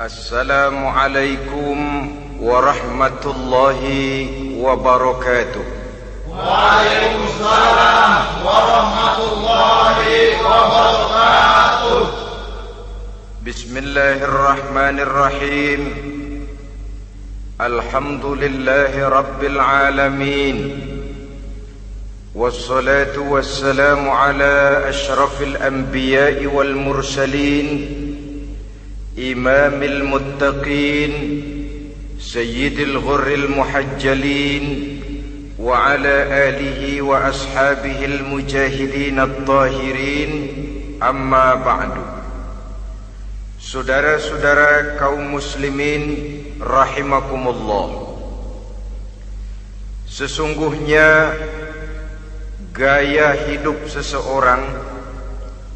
Assalamualaikum warahmatullahi wabarakatuh. Waalaikumsalam warahmatullahi wabarakatuh. Bismillahirrahmanirrahim. Alhamdulillahi rabbil alamin. Wassalatu wassalamu ala ashrafil anbiya'i wal mursalin, imamil muttaqin, sayyidil ghurril muhajjalin, wa ala alihi wa ashabihil mujahidin at-tahirin. Amma ba'du. Saudara-saudara kaum muslimin rahimakumullah, sesungguhnya gaya hidup seseorang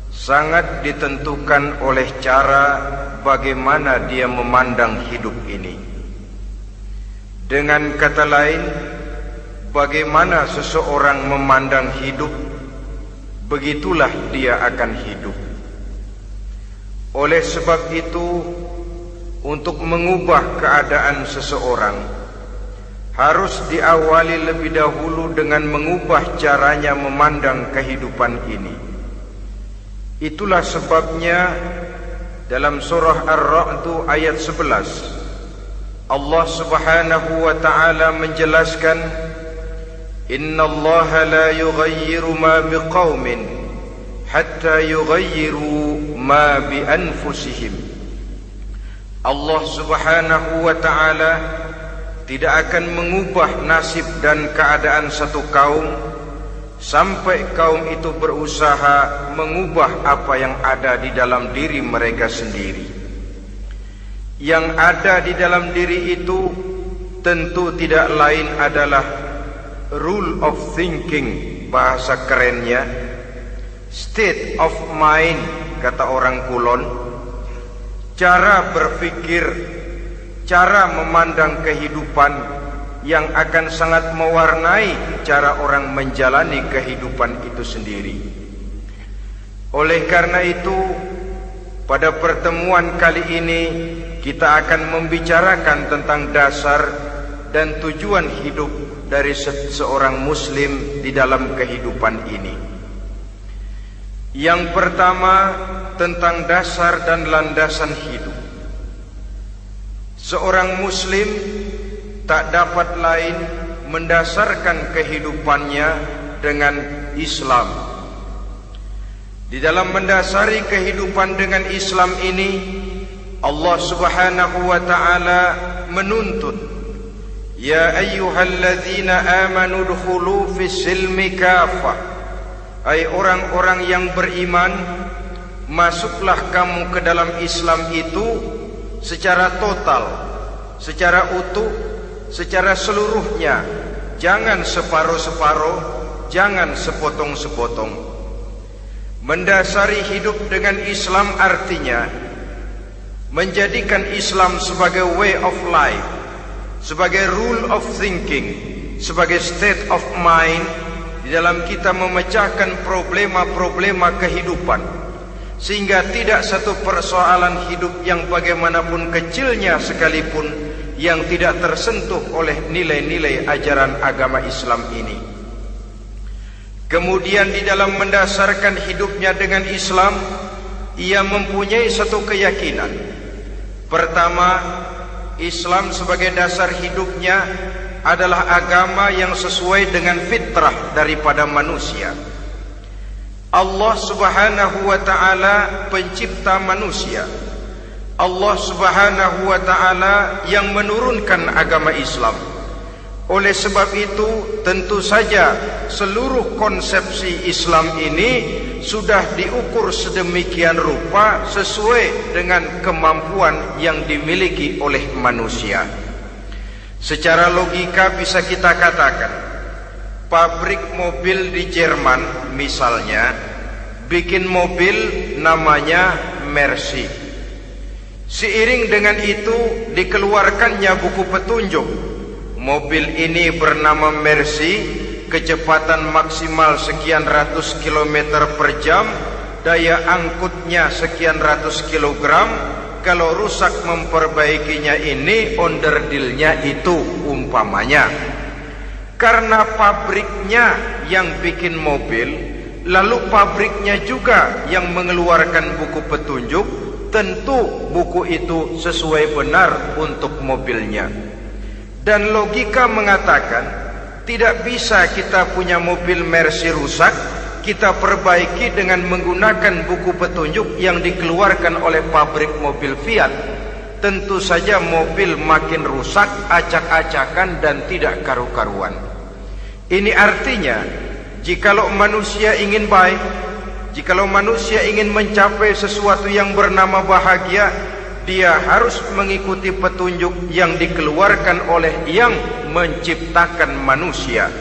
sangat ditentukan oleh cara bagaimana dia memandang hidup ini. Dengan kata lain, bagaimana seseorang memandang hidup, begitulah dia akan hidup. Oleh sebab itu, untuk mengubah keadaan seseorang harus diawali lebih dahulu dengan mengubah caranya memandang kehidupan ini. Itulah sebabnya dalam surah Ar-Ra'd ayat 11 Allah Subhanahu wa ta'ala menjelaskan, Innallaha la yughayyiru ma biqaumin hatta yughayyiru ma bi anfusihim. Allah Subhanahu wa ta'ala tidak akan mengubah nasib dan keadaan satu kaum sampai kaum itu berusaha mengubah apa yang ada di dalam diri mereka sendiri. Yang ada di dalam diri itu tentu tidak lain adalah rule of thinking, bahasa kerennya state of mind, kata orang Kulon, cara berpikir, cara memandang kehidupan yang akan sangat mewarnai cara orang menjalani kehidupan itu sendiri. Oleh karena itu, pada pertemuan kali ini kita akan membicarakan tentang dasar dan tujuan hidup dari seorang muslim di dalam kehidupan ini. Yang pertama, tentang dasar dan landasan hidup. Seorang muslim tak dapat lain mendasarkan kehidupannya dengan Islam. Di dalam mendasari kehidupan dengan Islam ini, Allah Subhanahu wa ta'ala menuntut, Ya ayyuhalladzina amanu dkhulu fis silmi kafah. Hai orang-orang yang beriman, masuklah kamu ke dalam Islam itu secara total, secara utuh, secara seluruhnya. Jangan separuh-separuh, jangan sepotong-sepotong. Mendasari hidup dengan Islam artinya menjadikan Islam sebagai way of life, sebagai rule of thinking, sebagai state of mind di dalam kita memecahkan problema-problema kehidupan, sehingga tidak satu persoalan hidup yang bagaimanapun kecilnya sekalipun yang tidak tersentuh oleh nilai-nilai ajaran agama Islam ini. Kemudian di dalam mendasarkan hidupnya dengan Islam, ia mempunyai satu keyakinan. Pertama, Islam sebagai dasar hidupnya adalah agama yang sesuai dengan fitrah daripada manusia. Allah Subhanahu wa ta'ala pencipta manusia. Allah Subhanahu wa ta'ala yang menurunkan agama Islam. Oleh sebab itu, tentu saja seluruh konsepsi Islam ini sudah diukur sedemikian rupa sesuai dengan kemampuan yang dimiliki oleh manusia. Secara logika bisa kita katakan, pabrik mobil di Jerman misalnya bikin mobil namanya Mercy. Seiring dengan itu dikeluarkannya buku petunjuk. Mobil ini bernama Mercy, kecepatan maksimal sekian ratus kilometer per jam, daya angkutnya sekian ratus kilogram, kalau rusak memperbaikinya ini onderdilnya itu umpamanya. Karena pabriknya yang bikin mobil, lalu pabriknya juga yang mengeluarkan buku petunjuk, tentu buku itu sesuai benar untuk mobilnya. Dan logika mengatakan tidak bisa kita punya mobil Mercy rusak, kita perbaiki dengan menggunakan buku petunjuk yang dikeluarkan oleh pabrik mobil Fiat. Tentu saja mobil makin rusak, acak-acakan dan tidak karu-karuan. Ini artinya, jikalau manusia ingin baik, jikalau manusia ingin mencapai sesuatu yang bernama bahagia, dia harus mengikuti petunjuk yang dikeluarkan oleh yang menciptakan manusia.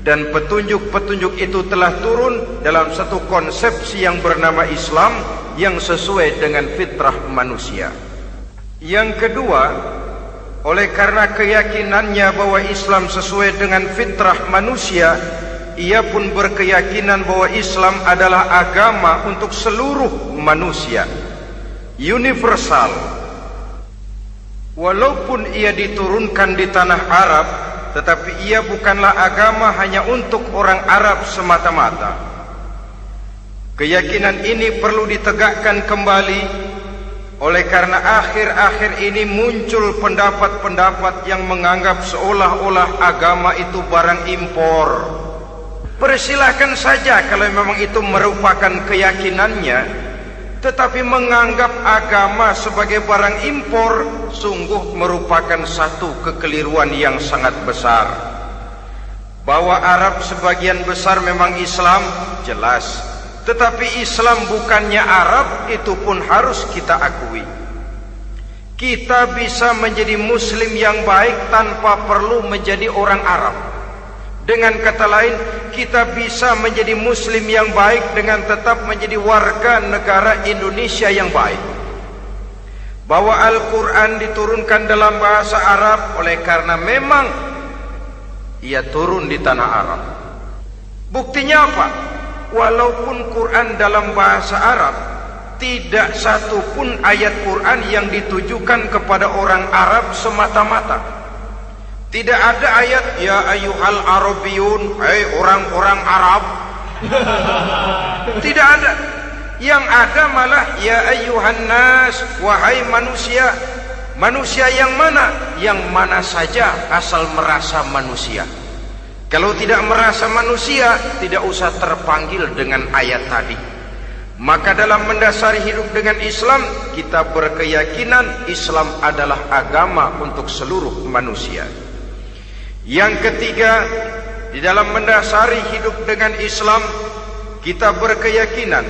Dan petunjuk-petunjuk itu telah turun dalam satu konsepsi yang bernama Islam yang sesuai dengan fitrah manusia. Yang kedua, oleh karena keyakinannya bahwa Islam sesuai dengan fitrah manusia, ia pun berkeyakinan bahwa Islam adalah agama untuk seluruh manusia, universal. Walaupun ia diturunkan di tanah Arab, tetapi ia bukanlah agama hanya untuk orang Arab semata-mata. Keyakinan ini perlu ditegakkan kembali. Oleh karena akhir-akhir ini muncul pendapat-pendapat yang menganggap seolah-olah agama itu barang impor. Persilahkan saja kalau memang itu merupakan keyakinannya, tetapi menganggap agama sebagai barang impor sungguh merupakan satu kekeliruan yang sangat besar. Bahwa Arab sebagian besar memang Islam, jelas. Tetapi Islam bukannya Arab, itu pun harus kita akui. Kita bisa menjadi Muslim yang baik tanpa perlu menjadi orang Arab. Dengan kata lain, kita bisa menjadi Muslim yang baik dengan tetap menjadi warga negara Indonesia yang baik. Bahwa Al-Quran diturunkan dalam bahasa Arab oleh karena memang ia turun di tanah Arab. Buktinya apa? Walaupun Quran dalam bahasa Arab, tidak satu pun ayat Quran yang ditujukan kepada orang Arab semata-mata. Tidak ada ayat ya ayyuhal arabiyun, hai orang-orang Arab. Tidak ada. Yang ada malah ya ayyuhan nas, wahai manusia. Manusia yang mana? Yang mana saja asal merasa manusia. Kalau tidak merasa manusia, tidak usah terpanggil dengan ayat tadi. Maka dalam mendasari hidup dengan Islam, kita berkeyakinan Islam adalah agama untuk seluruh manusia. Yang ketiga, di dalam mendasari hidup dengan Islam, kita berkeyakinan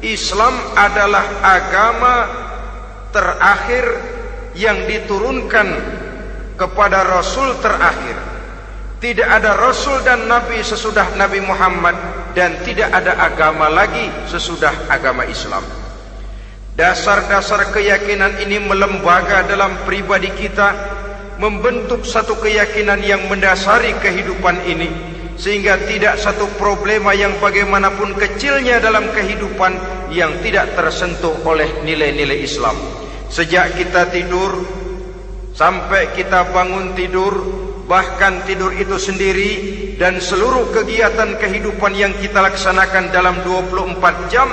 Islam adalah agama terakhir yang diturunkan kepada Rasul terakhir. Tidak ada Rasul dan Nabi sesudah Nabi Muhammad, dan tidak ada agama lagi sesudah agama Islam. Dasar-dasar keyakinan ini melembaga dalam pribadi kita, membentuk satu keyakinan yang mendasari kehidupan ini, sehingga tidak satu problema yang bagaimanapun kecilnya dalam kehidupan yang tidak tersentuh oleh nilai-nilai Islam. Sejak kita tidur sampai kita bangun tidur, bahkan tidur itu sendiri, dan seluruh kegiatan kehidupan yang kita laksanakan dalam 24 jam,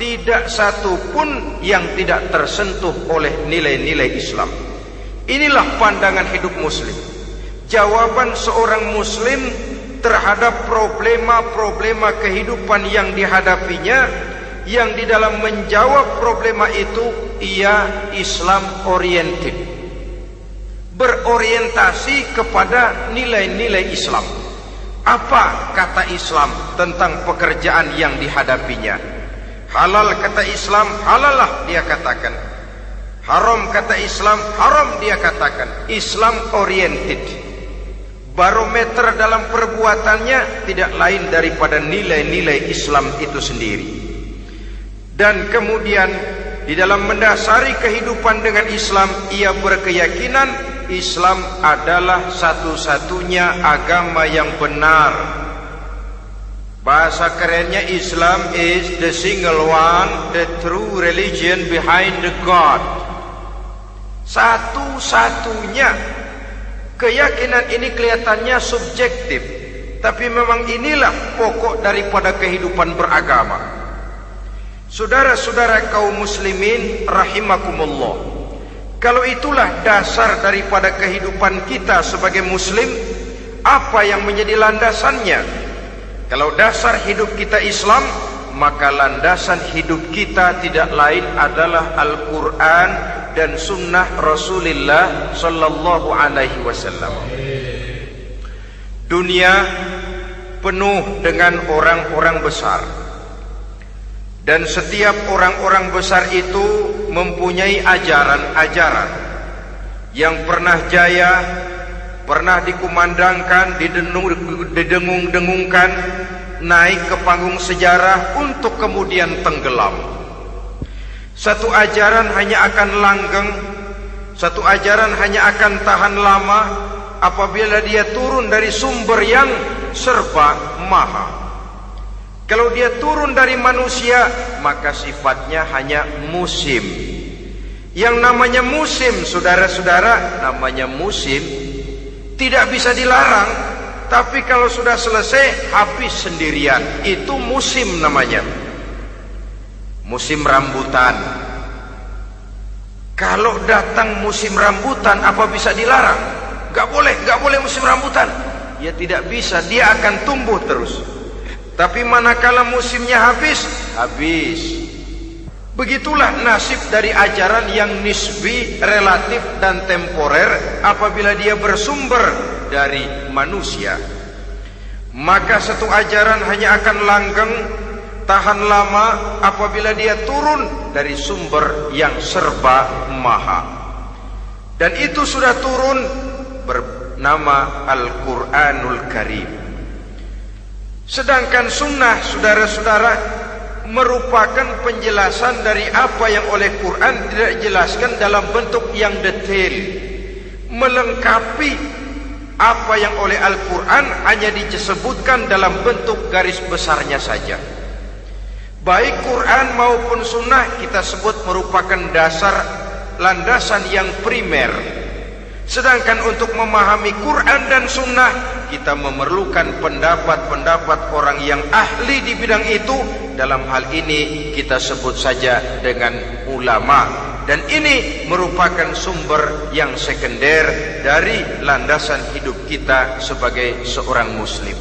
tidak satu pun yang tidak tersentuh oleh nilai-nilai Islam. Inilah pandangan hidup Muslim. Jawaban seorang Muslim terhadap problema-problema kehidupan yang dihadapinya, yang di dalam menjawab problema itu ia Islam oriented, berorientasi kepada nilai-nilai Islam. Apa kata Islam tentang pekerjaan yang dihadapinya? Halal kata Islam, halallah dia katakan. Haram kata Islam, haram dia katakan. Islam oriented. Barometer dalam perbuatannya tidak lain daripada nilai-nilai Islam itu sendiri. Dan kemudian di dalam mendasari kehidupan dengan Islam, ia berkeyakinan Islam adalah satu-satunya agama yang benar. Bahasa kerennya, Islam is the single one, the true religion behind the God. Satu-satunya. Keyakinan ini kelihatannya subjektif, tapi memang inilah pokok daripada kehidupan beragama. Saudara-saudara kaum muslimin rahimakumullah, kalau itulah dasar daripada kehidupan kita sebagai muslim, apa yang menjadi landasannya? Kalau dasar hidup kita Islam, maka landasan hidup kita tidak lain adalah Al-Quran dan sunnah Rasulullah sallallahu alaihi wasallam. Dunia penuh dengan orang-orang besar, dan setiap orang-orang besar itu mempunyai ajaran-ajaran yang pernah jaya, pernah dikumandangkan, didengung-dengungkan, naik ke panggung sejarah untuk kemudian tenggelam. Satu ajaran hanya akan langgeng, satu ajaran hanya akan tahan lama apabila dia turun dari sumber yang serba maha. Kalau dia turun dari manusia, maka sifatnya hanya musim. Yang namanya musim, saudara-saudara, namanya musim tidak bisa dilarang, tapi kalau sudah selesai habis sendirian. Itu musim namanya. Musim rambutan. Kalau datang musim rambutan, apa bisa dilarang? Gak boleh musim rambutan. Ya tidak bisa, dia akan tumbuh terus. Tapi manakala musimnya habis. Begitulah nasib dari ajaran yang nisbi, relatif dan temporer apabila dia bersumber dari manusia. Maka satu ajaran hanya akan langgeng, tahan lama apabila dia turun dari sumber yang serba maha. Dan itu sudah turun bernama Al-Quranul Karim. Sedangkan sunnah, saudara-saudara, merupakan penjelasan dari apa yang oleh Quran tidak dijelaskan dalam bentuk yang detail, melengkapi apa yang oleh Al-Quran hanya disebutkan dalam bentuk garis besarnya saja. Baik Quran maupun sunnah kita sebut merupakan dasar, landasan yang primer. Sedangkan untuk memahami Quran dan sunnah, kita memerlukan pendapat-pendapat orang yang ahli di bidang itu. Dalam hal ini kita sebut saja dengan ulama. Dan ini merupakan sumber yang sekunder dari landasan hidup kita sebagai seorang muslim.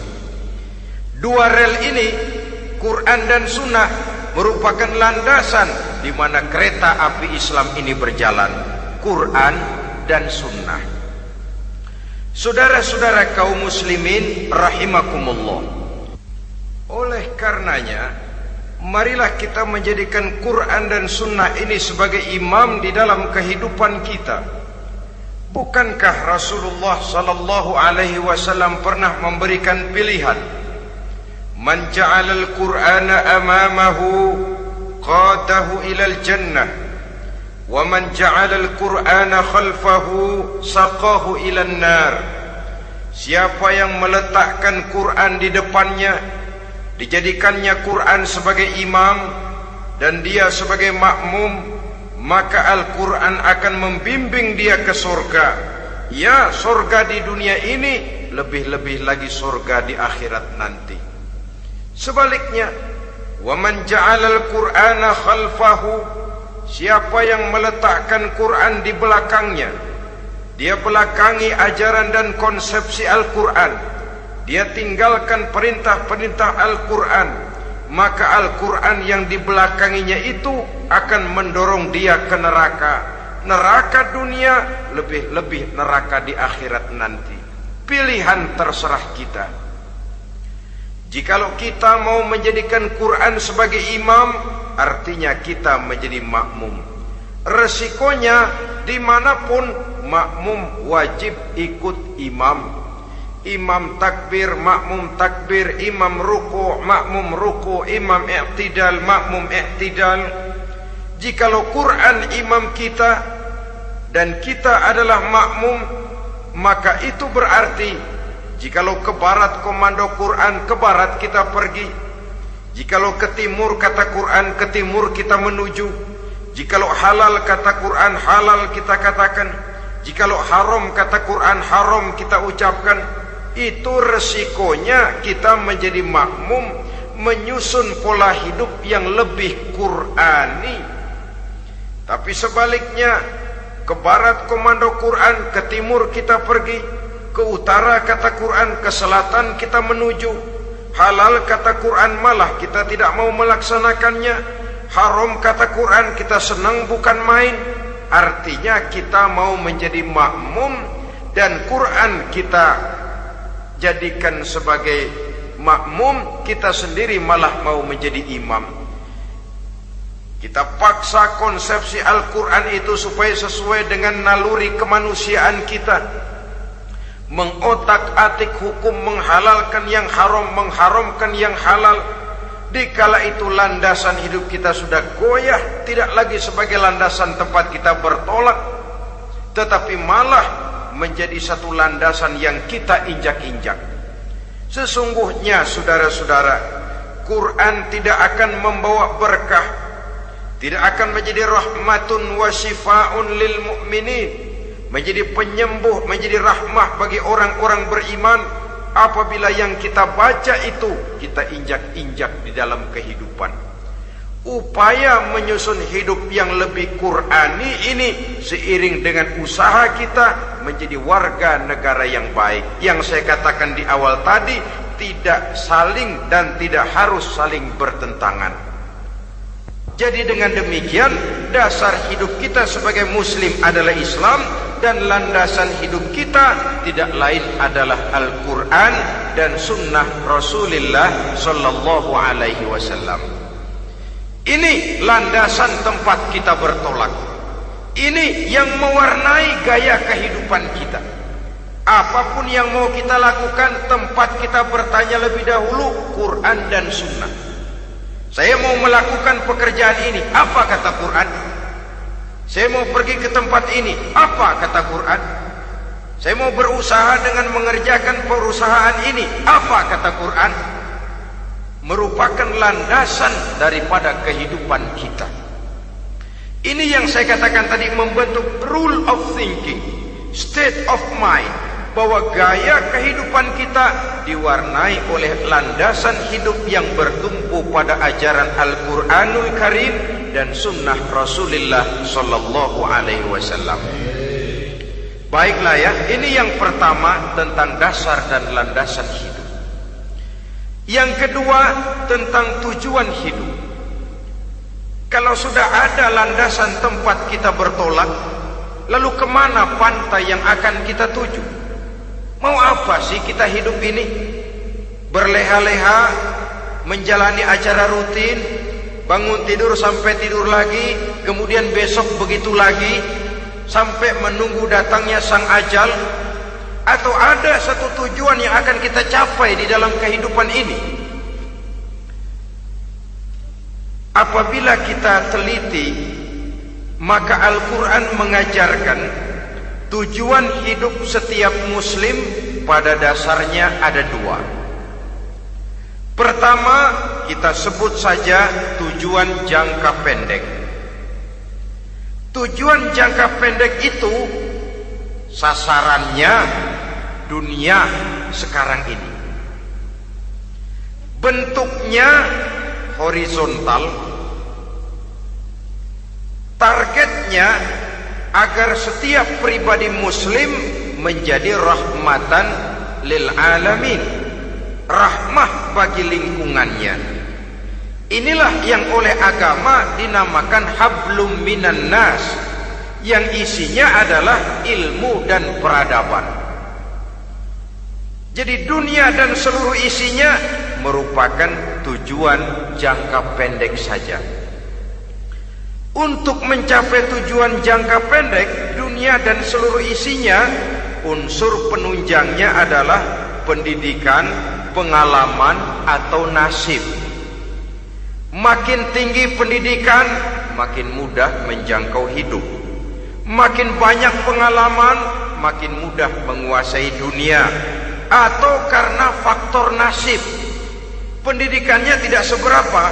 Dua rel ini, Quran dan sunnah, merupakan landasan di mana kereta api Islam ini berjalan. Quran dan sunnah. Saudara-saudara kaum muslimin rahimakumullah, oleh karenanya marilah kita menjadikan Quran dan sunnah ini sebagai imam di dalam kehidupan kita. Bukankah Rasulullah sallallahu alaihi wasallam pernah memberikan pilihan, man ja'alal Qur'ana amamahu qadahu ilal jannah, wa man ja'alal Qur'ana khalfahu saqahu ilan nar. Siapa yang meletakkan Quran di depannya, dijadikannya Quran sebagai imam dan dia sebagai makmum, maka Al-Quran akan membimbing dia ke surga. Ya, surga di dunia ini, lebih-lebih lagi surga di akhirat nanti. Sebaliknya, wa man ja'alal Qur'ana khalfahu, siapa yang meletakkan Quran di belakangnya, dia belakangi ajaran dan konsepsi Al-Quran, dia tinggalkan perintah-perintah Al-Quran, maka Al-Quran yang dibelakanginya itu akan mendorong dia ke neraka. Neraka dunia, lebih-lebih neraka di akhirat nanti. Pilihan terserah kita. Jikalau kita mau menjadikan Quran sebagai imam, artinya kita menjadi makmum. Resikonya dimanapun, makmum wajib ikut imam. Imam takbir, makmum takbir, imam ruku, makmum ruku, imam i'tidal, makmum i'tidal. Jikalau Quran imam kita dan kita adalah makmum, maka itu berarti jikalau ke barat komando Quran, ke barat kita pergi. Jikalau ke timur kata Quran, ke timur kita menuju. Jikalau halal kata Quran halal kita katakan, jikalau haram kata Quran haram kita ucapkan. Itu resikonya kita menjadi makmum, menyusun pola hidup yang lebih Qurani. Tapi sebaliknya, ke barat komando Quran, ke timur kita pergi, ke utara kata Quran, ke selatan kita menuju. Halal kata Quran malah kita tidak mau melaksanakannya. Haram kata Quran kita senang bukan main. Artinya kita mau menjadi makmum, dan Quran kita jadikan sebagai makmum, kita sendiri malah mau menjadi imam. Kita paksa konsepsi Al-Quran itu supaya sesuai dengan naluri kemanusiaan kita, mengotak-atik hukum, menghalalkan yang haram, mengharamkan yang halal. Dikala itu landasan hidup kita sudah goyah, tidak lagi sebagai landasan tempat kita bertolak, tetapi malah menjadi satu landasan yang kita injak-injak. Sesungguhnya saudara-saudara, Quran tidak akan membawa berkah, tidak akan menjadi rahmatun wa syifaun lil mu'minin, menjadi penyembuh, menjadi rahmah bagi orang-orang beriman, apabila yang kita baca itu kita injak-injak di dalam kehidupan. Upaya menyusun hidup yang lebih Qurani ini seiring dengan usaha kita menjadi warga negara yang baik. Yang saya katakan di awal tadi, tidak saling dan tidak harus saling bertentangan. Jadi dengan demikian, dasar hidup kita sebagai muslim adalah Islam, dan landasan hidup kita tidak lain adalah Al-Quran dan sunnah Rasulullah sallallahu alaihi wasallam. Ini landasan tempat kita bertolak. Ini yang mewarnai gaya kehidupan kita. Apapun yang mau kita lakukan, tempat kita bertanya lebih dahulu Quran dan sunnah. Saya mau melakukan pekerjaan ini, apa kata Quran? Saya mau pergi ke tempat ini, apa kata Quran? Saya mau berusaha dengan mengerjakan perusahaan ini, apa kata Quran? Merupakan landasan daripada kehidupan kita. Ini yang saya katakan tadi, membentuk rule of thinking, state of mind, bahwa gaya kehidupan kita diwarnai oleh landasan hidup yang bertumpu pada ajaran Al-Quranul Karim dan sunnah Rasulullah sallallahu alaihi wasallam. Baiklah ya, ini yang pertama tentang dasar dan landasan hidup. Yang kedua tentang tujuan hidup. Kalau sudah ada landasan tempat kita bertolak, lalu kemana pantai yang akan kita tuju? Mau apa sih kita hidup ini? Berleha-leha, menjalani acara rutin, bangun tidur sampai tidur lagi, kemudian besok begitu lagi, sampai menunggu datangnya sang ajal? Atau ada satu tujuan yang akan kita capai di dalam kehidupan ini? Apabila kita teliti, maka Al-Quran mengajarkan tujuan hidup setiap muslim pada dasarnya ada dua. Pertama, kita sebut saja tujuan jangka pendek. Tujuan jangka pendek itu sasarannya dunia sekarang ini. Bentuknya horizontal, targetnya agar setiap pribadi muslim menjadi rahmatan lil alamin, rahmah bagi lingkungannya. Inilah yang oleh agama dinamakan hablum minan nas, yang isinya adalah ilmu dan peradaban. Jadi dunia dan seluruh isinya merupakan tujuan jangka pendek saja. Untuk mencapai tujuan jangka pendek, dunia dan seluruh isinya, unsur penunjangnya adalah pendidikan, pengalaman, atau nasib. Makin tinggi pendidikan, makin mudah menjangkau hidup. Makin banyak pengalaman, makin mudah menguasai dunia. Atau karena faktor nasib, pendidikannya tidak seberapa,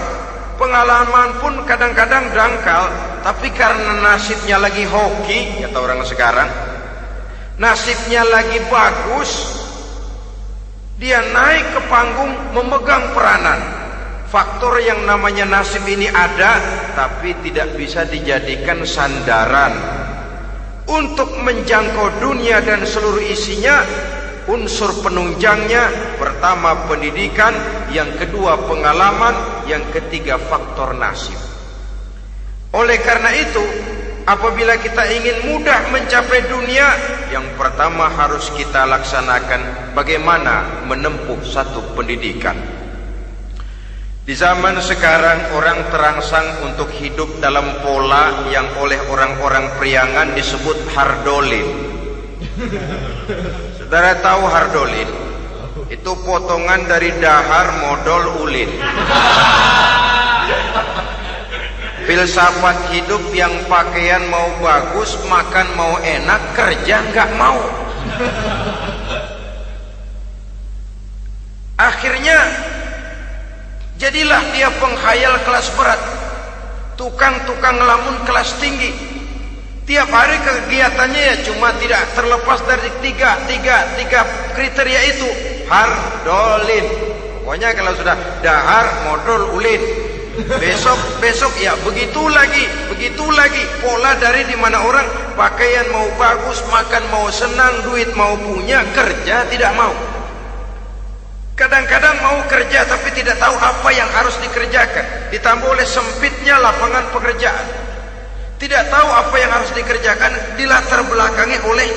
pengalaman pun kadang-kadang dangkal, tapi karena nasibnya lagi hoki, kata orang sekarang, nasibnya lagi bagus, dia naik ke panggung memegang peranan. Faktor yang namanya nasib ini ada, tapi tidak bisa dijadikan sandaran untuk menjangkau dunia dan seluruh isinya. Unsur penunjangnya, pertama pendidikan, yang kedua pengalaman, yang ketiga faktor nasib. Oleh karena itu, apabila kita ingin mudah mencapai dunia, yang pertama harus kita laksanakan bagaimana menempuh satu pendidikan. Di zaman sekarang orang terangsang untuk hidup dalam pola yang oleh orang-orang priangan disebut hardolin. Saudara tahu hardolin? Itu potongan dari dahar modal ulin. Filsafat hidup yang pakaian mau bagus, makan mau enak, kerja nggak mau. Akhirnya jadilah dia penghayal kelas berat, tukang-tukang ngelamun kelas tinggi. Tiap hari kegiatannya ya cuma tidak terlepas dari tiga kriteria itu. Hardolin. Pokoknya kalau sudah dahar modal ulin, besok ya begitu lagi. Pola dari dimana orang pakaian mau bagus, makan mau senang, duit mau punya, kerja tidak mau. Kadang-kadang mau kerja tapi tidak tahu apa yang harus dikerjakan, ditambah oleh sempitnya lapangan pekerjaan. Tidak tahu apa yang harus dikerjakan, dilatar belakangi oleh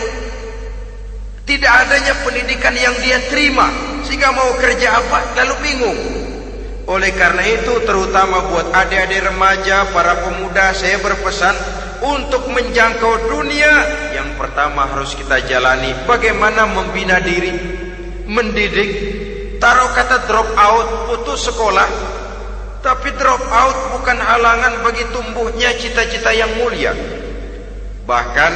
tidak adanya pendidikan yang dia terima, sehingga mau kerja apa lalu bingung. Oleh karena itu, terutama buat adik-adik remaja, para pemuda, saya berpesan untuk menjangkau dunia, yang pertama harus kita jalani bagaimana membina diri, mendidik. Taruh kata drop out, putus sekolah, tapi drop out bukan halangan bagi tumbuhnya cita-cita yang mulia. Bahkan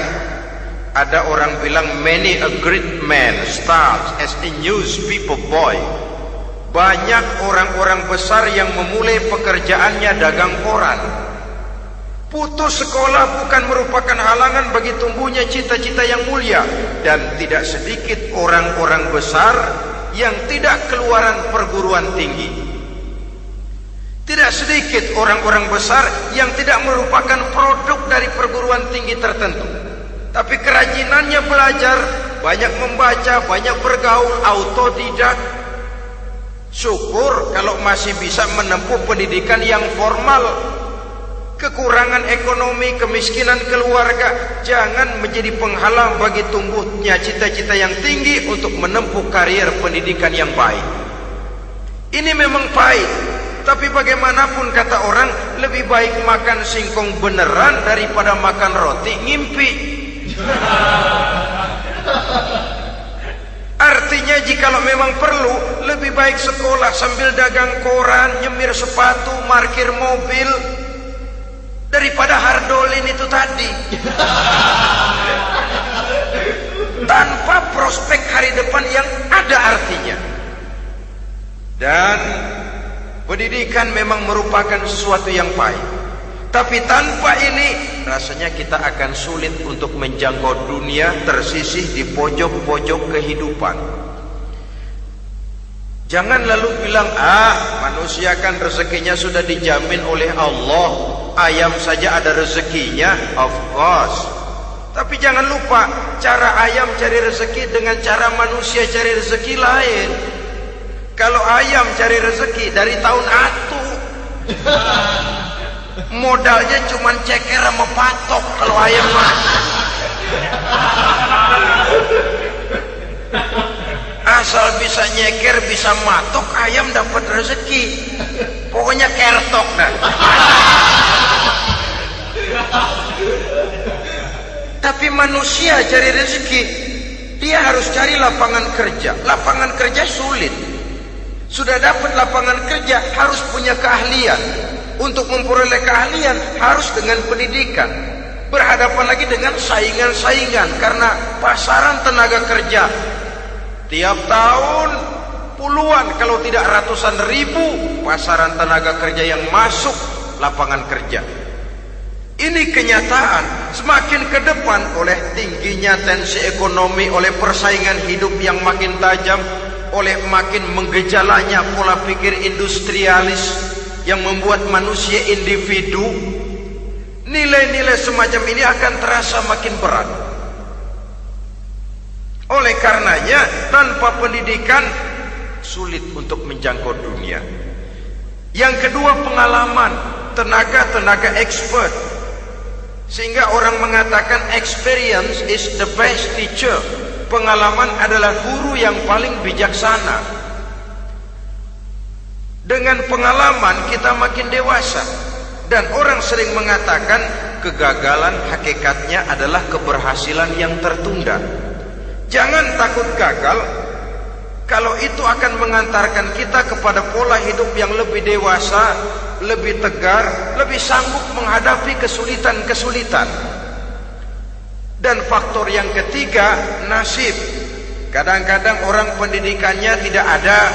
ada orang bilang many a great man starts as a newspaper boy. Banyak orang-orang besar yang memulai pekerjaannya dagang koran. Putus sekolah bukan merupakan halangan bagi tumbuhnya cita-cita yang mulia. Dan tidak sedikit orang-orang besar yang tidak keluaran perguruan tinggi. Tidak sedikit orang-orang besar yang tidak merupakan produk dari perguruan tinggi tertentu, tapi kerajinannya belajar, banyak membaca, banyak bergaul, autodidak. Syukur kalau masih bisa menempuh pendidikan yang formal. Kekurangan ekonomi, kemiskinan keluarga jangan menjadi penghalang bagi tumbuhnya cita-cita yang tinggi untuk menempuh karier pendidikan yang baik. Ini memang pahit, tapi bagaimanapun kata orang, lebih baik makan singkong beneran daripada makan roti ngimpi. Artinya jikalau memang perlu, lebih baik sekolah sambil dagang koran, nyemir sepatu, parkir mobil, daripada hardolin itu tadi. Tanpa prospek hari depan yang ada artinya. Dan pendidikan memang merupakan sesuatu yang pahit, tapi tanpa ini rasanya kita akan sulit untuk menjangkau dunia, tersisih di pojok-pojok kehidupan. Jangan lalu bilang, manusia kan rezekinya sudah dijamin oleh Allah, ayam saja ada rezekinya. Of course, tapi jangan lupa, cara ayam cari rezeki dengan cara manusia cari rezeki lain. Kalau ayam cari rezeki dari tahun atu, modalnya cuma ceker sama patok. Kalau ayam mah asal bisa nyeker, bisa matok, ayam dapat rezeki. Pokoknya kertok dah. Tapi manusia cari rezeki, dia harus cari lapangan kerja. Lapangan kerja sulit. Sudah dapat lapangan kerja, harus punya keahlian. Untuk memperoleh keahlian harus dengan pendidikan. Berhadapan lagi dengan saingan-saingan, karena pasaran tenaga kerja tiap tahun puluhan kalau tidak ratusan ribu pasaran tenaga kerja yang masuk lapangan kerja. Ini kenyataan. Semakin ke depan oleh tingginya tensi ekonomi, oleh persaingan hidup yang makin tajam, oleh makin menggejalanya pola pikir industrialis yang membuat manusia individu, nilai-nilai semacam ini akan terasa makin berat. Oleh karenanya tanpa pendidikan sulit untuk menjangkau dunia. Yang kedua, pengalaman, tenaga expert. Sehingga orang mengatakan experience is the best teacher. Pengalaman adalah guru yang paling bijaksana. Dengan pengalaman kita makin dewasa. Dan orang sering mengatakan kegagalan hakikatnya adalah keberhasilan yang tertunda. Jangan takut gagal, kalau itu akan mengantarkan kita kepada pola hidup yang lebih dewasa, lebih tegar, lebih sanggup menghadapi kesulitan-kesulitan. Dan faktor yang ketiga, nasib. Kadang-kadang orang pendidikannya tidak ada,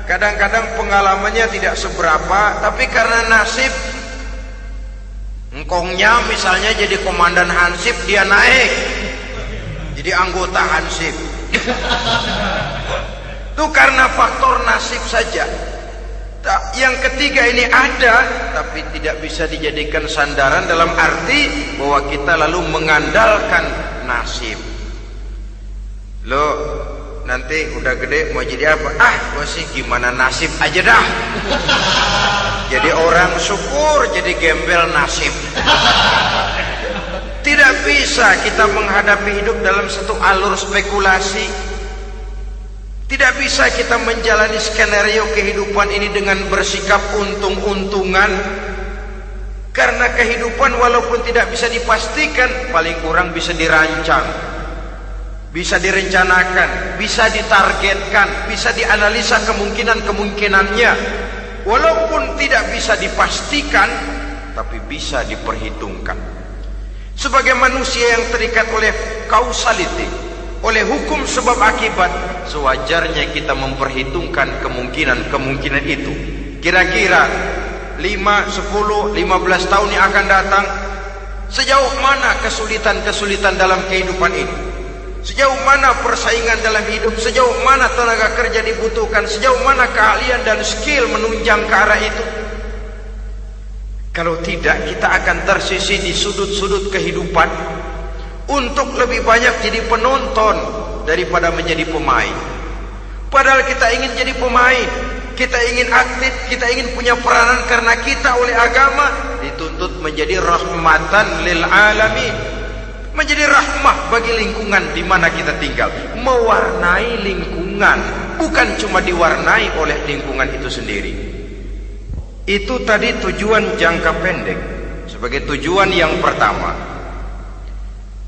kadang-kadang pengalamannya tidak seberapa, tapi karena nasib, engkongnya misalnya jadi komandan Hansip, dia naik jadi anggota Hansip. Itu karena faktor nasib saja. Yang ketiga ini ada, tapi tidak bisa dijadikan sandaran dalam arti bahwa kita lalu mengandalkan nasib. Lo nanti udah gede mau jadi apa? Gua sih gimana nasib aja dah. Jadi orang syukur, jadi gembel nasib. Tidak bisa kita menghadapi hidup dalam satu alur spekulasi. Tidak bisa kita menjalani skenario kehidupan ini dengan bersikap untung-untungan. Karena kehidupan walaupun tidak bisa dipastikan, paling kurang bisa dirancang, bisa direncanakan, bisa ditargetkan, bisa dianalisa kemungkinan-kemungkinannya. Walaupun tidak bisa dipastikan, tapi bisa diperhitungkan. Sebagai manusia yang terikat oleh causality, oleh hukum sebab akibat, sewajarnya kita memperhitungkan kemungkinan-kemungkinan itu. Kira-kira 5, 10, 15 tahun yang akan datang, sejauh mana kesulitan-kesulitan dalam kehidupan ini, sejauh mana persaingan dalam hidup, sejauh mana tenaga kerja dibutuhkan, sejauh mana keahlian dan skill menunjang ke arah itu. Kalau tidak, kita akan tersisih di sudut-sudut kehidupan untuk lebih banyak jadi penonton daripada menjadi pemain. Padahal kita ingin jadi pemain, kita ingin aktif, kita ingin punya peranan karena kita oleh agama dituntut menjadi rahmatan lil alamin, menjadi rahmah bagi lingkungan di mana kita tinggal, mewarnai lingkungan, bukan cuma diwarnai oleh lingkungan itu sendiri. Itu tadi tujuan jangka pendek sebagai tujuan yang pertama.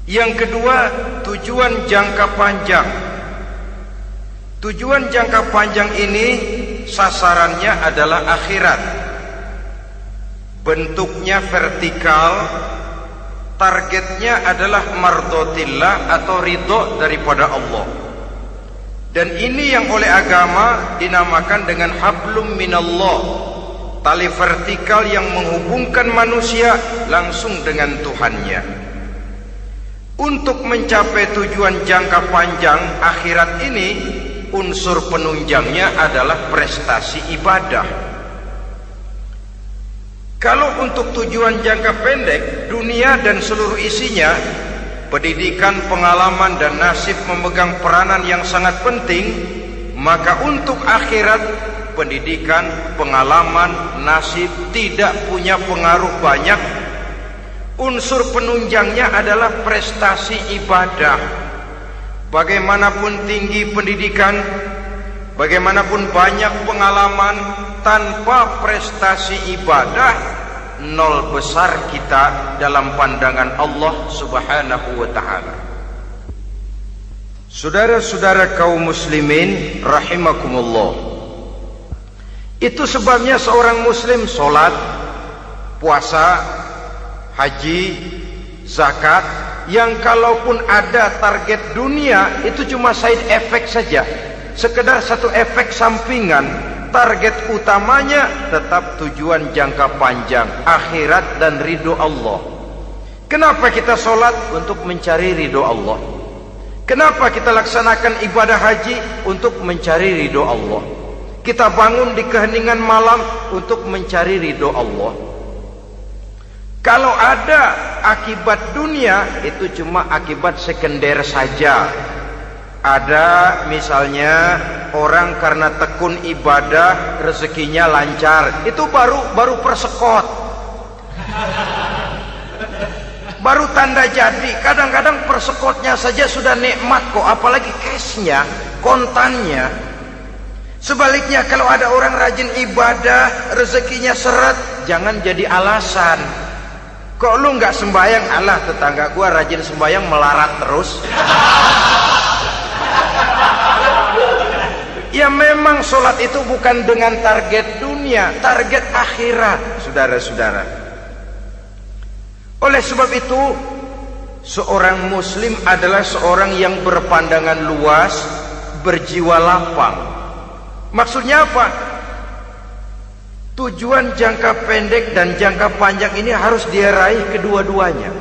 Yang kedua, tujuan jangka panjang. Tujuan jangka panjang ini sasarannya adalah akhirat. Bentuknya vertikal, targetnya adalah mardhatillah atau ridho daripada Allah. Dan ini yang oleh agama dinamakan dengan hablum minallah, tali vertikal yang menghubungkan manusia langsung dengan Tuhannya. Untuk mencapai tujuan jangka panjang akhirat ini, unsur penunjangnya adalah prestasi ibadah. Kalau untuk tujuan jangka pendek, dunia dan seluruh isinya, pendidikan, pengalaman dan nasib memegang peranan yang sangat penting, maka untuk akhirat, pendidikan, pengalaman, nasib tidak punya pengaruh banyak. Unsur penunjangnya adalah prestasi ibadah. Bagaimanapun tinggi pendidikan, bagaimanapun banyak pengalaman, tanpa prestasi ibadah, nol besar kita dalam pandangan Allah Subhanahu wa ta'ala. Saudara-saudara kaum muslimin rahimakumullah, itu sebabnya seorang muslim sholat, puasa, haji, zakat, yang kalaupun ada target dunia itu cuma side effect saja, sekedar satu efek sampingan. Target utamanya tetap tujuan jangka panjang, akhirat dan ridho Allah. Kenapa kita sholat? Untuk mencari ridho Allah. Kenapa kita laksanakan ibadah haji? Untuk mencari ridho Allah. Kita bangun di keheningan malam untuk mencari ridho Allah. Kalau ada akibat dunia, itu cuma akibat sekunder saja. Ada misalnya orang karena tekun ibadah rezekinya lancar, itu baru persekot, baru tanda jadi. Kadang-kadang persekotnya saja sudah nikmat kok, apalagi cashnya, kontannya. Sebaliknya kalau ada orang rajin ibadah rezekinya seret, jangan jadi alasan. Kok lu nggak sembahyang? Alah, tetangga gua rajin sembahyang melarat terus. Ya memang sholat itu bukan dengan target dunia, target akhirat, saudara-saudara. Oleh sebab itu, seorang muslim adalah seorang yang berpandangan luas, berjiwa lapang. Maksudnya apa? Tujuan jangka pendek dan jangka panjang ini harus dia raih kedua-duanya.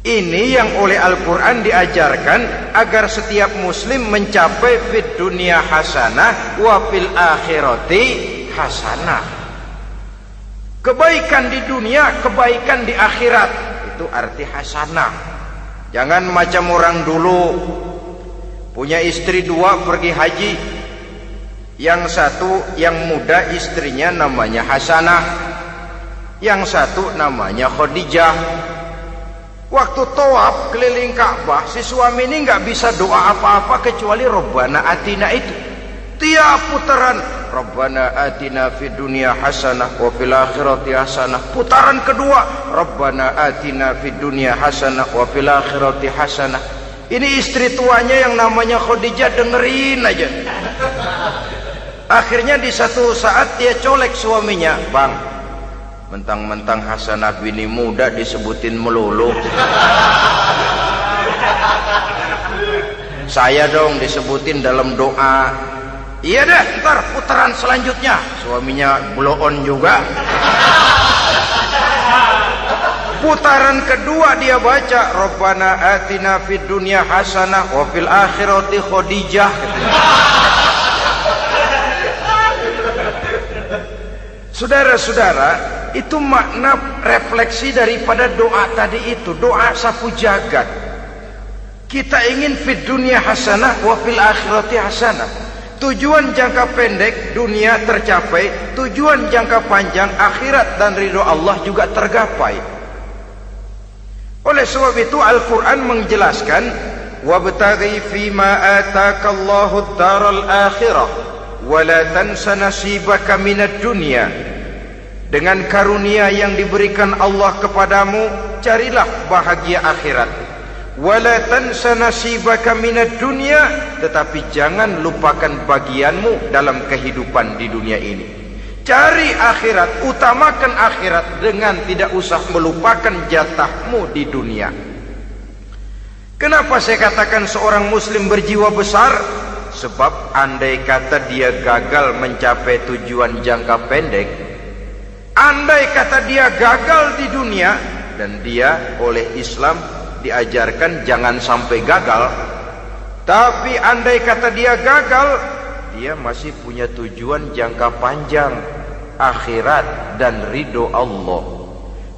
Ini yang oleh Al-Quran diajarkan agar setiap muslim mencapai fid dunya hasanah wa fil akhirati hasanah. Kebaikan di dunia, kebaikan di akhirat, itu arti hasanah. Jangan macam orang dulu, punya istri dua pergi haji. Yang satu yang muda istrinya namanya Hasanah, yang satu namanya Khadijah. Waktu tawaf keliling Ka'bah, si suami ini nggak bisa doa apa-apa kecuali Rabbana Atina itu. Tiap putaran Rabbana Atina fid dunya hasanah wa fil akhirati hasanah. Putaran kedua Rabbana Atina fid dunya hasanah wa fil akhirati hasanah. Ini istri tuanya yang namanya Khadijah dengerin aja. Akhirnya di satu saat dia colek suaminya, "Bang, mentang-mentang Hasanah bini muda disebutin melulu. Saya dong disebutin dalam doa." "Iya deh, ntar putaran selanjutnya." Suaminya blow on juga. Putaran kedua dia baca Rabbana Atina fid dunya hasanah wa fil akhirati Khadijah. Saudara-saudara, itu makna refleksi daripada doa tadi itu, doa sapu jagat. Kita ingin fid dunya hasanah wa fil akhirati hasanah. Tujuan jangka pendek dunia tercapai, tujuan jangka panjang akhirat dan ridho Allah juga tergapai. Oleh sebab itu Al-Quran menjelaskan, wabtaghi fima atakallahu ad-daral akhirah wala tansa nasibaka minad dunya. Dengan karunia yang diberikan Allah kepadamu, carilah bahagia akhirat. Wala tansa nasibaka minad dunya, tetapi jangan lupakan bagianmu dalam kehidupan di dunia ini. Cari akhirat, utamakan akhirat dengan tidak usah melupakan jatahmu di dunia. Kenapa saya katakan seorang muslim berjiwa besar? Sebab andai kata dia gagal mencapai tujuan jangka pendek, andai kata dia gagal di dunia, dan dia oleh Islam diajarkan jangan sampai gagal, tapi andai kata dia gagal, dia masih punya tujuan jangka panjang, akhirat dan ridho Allah.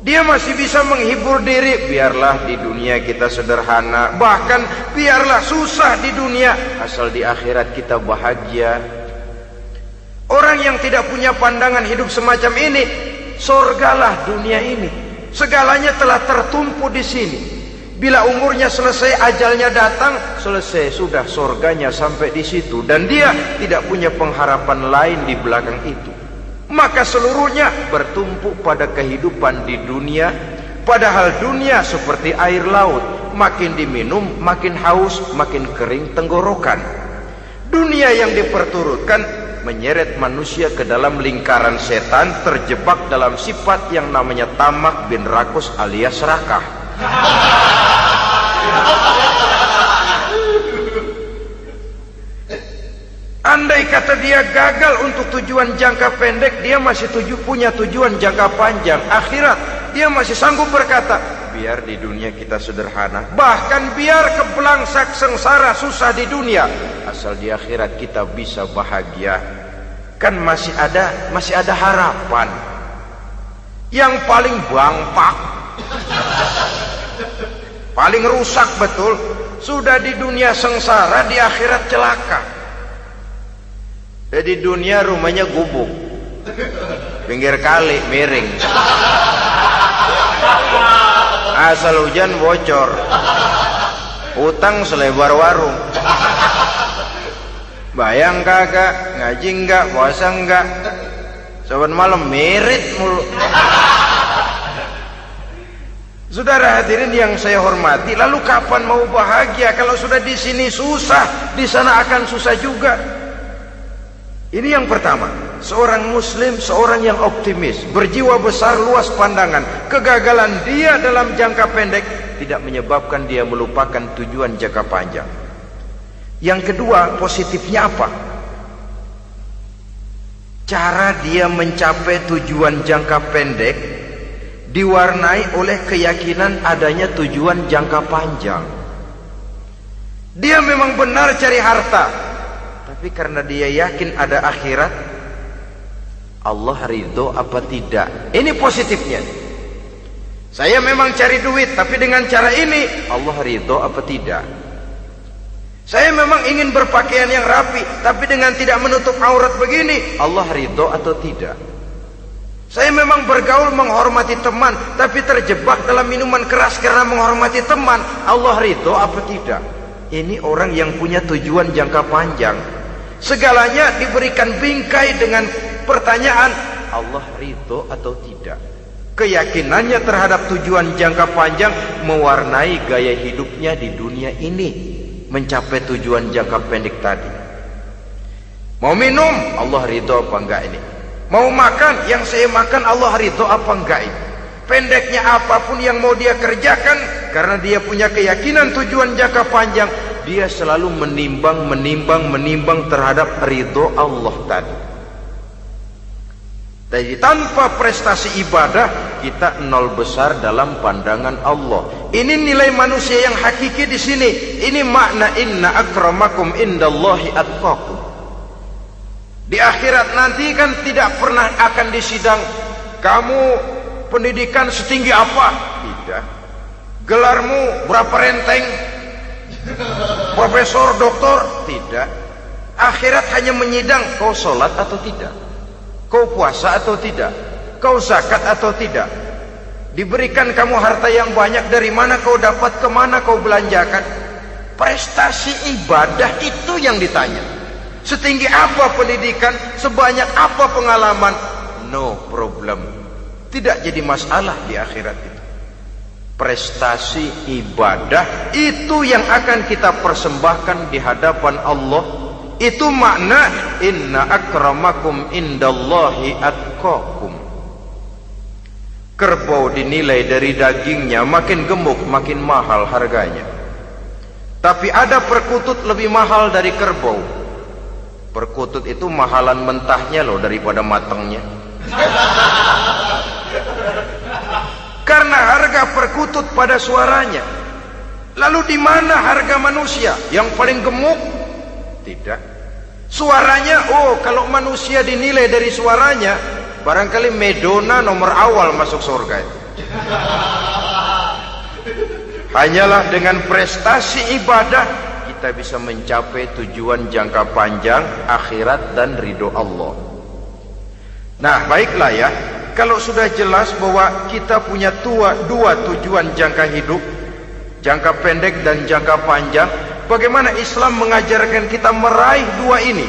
Dia masih bisa menghibur diri, biarlah di dunia kita sederhana, bahkan biarlah susah di dunia, asal di akhirat kita bahagia. Orang yang tidak punya pandangan hidup semacam ini, surgalah dunia ini, segalanya telah tertumpu di sini. Bila umurnya selesai, ajalnya datang, selesai sudah, surganya sampai di situ, dan dia tidak punya pengharapan lain di belakang itu. Maka seluruhnya bertumpu pada kehidupan di dunia. Padahal dunia seperti air laut, makin diminum makin haus, makin kering tenggorokan. Dunia yang diperturutkan menyeret manusia ke dalam lingkaran setan, terjebak dalam sifat yang namanya tamak bin rakus alias serakah. ternyata dia gagal untuk tujuan jangka pendek, dia masih punya tujuan jangka panjang, akhirat. Dia masih sanggup berkata, biar di dunia kita sederhana, bahkan biar kebelangsak sengsara susah di dunia, asal di akhirat kita bisa bahagia. Kan masih ada harapan. Yang paling bangpak, paling rusak betul, sudah di dunia sengsara, di akhirat celaka. Jadi dunia rumahnya gubuk, pinggir kali miring, asal hujan bocor, utang selebar warung. Bayang kagak, ngaji enggak, puasa enggak, saban malam merit mulu. Saudara hadirin yang saya hormati, lalu kapan mau bahagia kalau sudah di sini susah, di sana akan susah juga. Ini yang pertama, seorang muslim, seorang yang optimis, berjiwa besar, luas pandangan. Kegagalan dia dalam jangka pendek tidak menyebabkan dia melupakan tujuan jangka panjang. Yang kedua, positifnya apa? Cara dia mencapai tujuan jangka pendek diwarnai oleh keyakinan adanya tujuan jangka panjang. Dia memang benar cari harta, tapi karena dia yakin ada akhirat, Allah ridho apa tidak. Ini positifnya. Saya memang cari duit, tapi dengan cara ini Allah ridho apa tidak. Saya memang ingin berpakaian yang rapi, tapi dengan tidak menutup aurat begini, Allah ridho atau tidak. Saya memang bergaul menghormati teman, tapi terjebak dalam minuman keras karena menghormati teman, Allah ridho apa tidak. Ini orang yang punya tujuan jangka panjang. Segalanya diberikan bingkai dengan pertanyaan, Allah ridho atau tidak. Keyakinannya terhadap tujuan jangka panjang mewarnai gaya hidupnya di dunia ini, mencapai tujuan jangka pendek tadi. Mau minum, Allah ridho apa enggak ini? Mau makan, yang saya makan Allah ridho apa enggak ini? Pendeknya apapun yang mau dia kerjakan, karena dia punya keyakinan tujuan jangka panjang, dia selalu menimbang terhadap ridho Allah tadi. Jadi tanpa prestasi ibadah, kita nol besar dalam pandangan Allah. Ini nilai manusia yang hakiki di sini. Ini makna inna akramakum indallahi atqakum. Di akhirat nanti kan tidak pernah akan disidang, kamu pendidikan setinggi apa? Tidak. Gelarmu berapa renteng? Profesor, doktor? Tidak. Akhirat hanya menyidang, kau sholat atau tidak, kau puasa atau tidak, kau zakat atau tidak. Diberikan kamu harta yang banyak, dari mana kau dapat, kemana kau belanjakan. Prestasi ibadah itu yang ditanya. Setinggi apa pendidikan, sebanyak apa pengalaman, no problem, tidak jadi masalah di akhirat itu. Prestasi ibadah itu yang akan kita persembahkan di hadapan Allah. Itu makna inna akramakum indallahi atqakum. Kerbau dinilai dari dagingnya, makin gemuk makin mahal harganya. Tapi ada perkutut lebih mahal dari kerbau. Perkutut itu mahalan mentahnya loh daripada matangnya. Karena harga perkutut pada suaranya. Lalu di mana harga manusia yang paling gemuk? Tidak. Suaranya, oh kalau manusia dinilai dari suaranya, barangkali Madonna nomor awal masuk surga itu. Hanyalah dengan prestasi ibadah kita bisa mencapai tujuan jangka panjang, akhirat dan ridho Allah. Nah baiklah ya, kalau sudah jelas bahwa kita punya dua tujuan jangka hidup, jangka pendek dan jangka panjang, bagaimana Islam mengajarkan kita meraih dua ini?